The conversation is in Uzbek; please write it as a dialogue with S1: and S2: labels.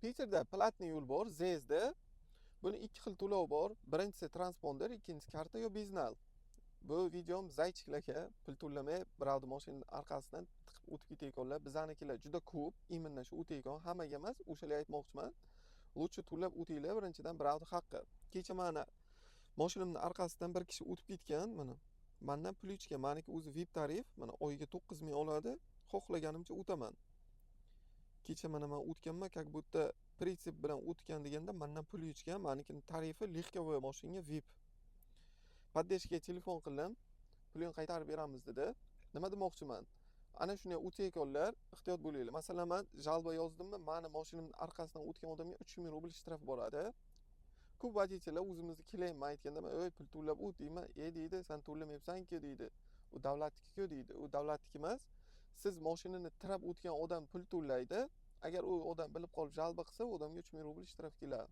S1: Peterda platniy yo'l bor, ZESda. Buni ikki xil to'lov bor. Birinchisi transponder, ikkinchisi karta yo beznal. Bu videom zaychiklarga pul to'lamay birovni mashinaning arkasidan tiqib o'tib ketayotganlar. Bizanikilar juda ko'p, именно shu o'tayotgan, hammaga emas, o'shalarga aytmoqchiman. Lutchi to'lab o'tinglar, birinchidan birovni haqqi. Kecha mana mashinamning arkasidan bir kishi o'tib ketgan, mana. Mendan pul ichgan, meniki o'zi VIP tarif, mana oyiga 9000 oladi. Xohlaganimcha o'taman. Kecha mana men o'tganman, как будто prinsip bilan o'tgan deganda mendan pul ichgan, menikining tarifi lегковой mashinaga VIP. Poddeshkaga telefon qildim. Pulni qaytarib beramiz dedi. Nima demoqchiman? Ana shunday o'tayotganlar, ehtiyot bo'linglar. Masalan, men jalba yozdimmi, meni mashinamning arkasidan o'tgan odamga 3000 rubl shtraf boradi. Ko'p vodiychilar o'zimizni kelayman aytganda, men "Ey, pul to'lab o't" deyman. Deydi, "Sen to'lamayapsan-ku" deydi. U davlatniki-ku deydi. U davlatniki emas. Siz mashinani tirab o'tgan odam pul to'laydi. Agar u odam bilib qolib jalba qilsa, u odamga 3000 rubl shtraf keladi.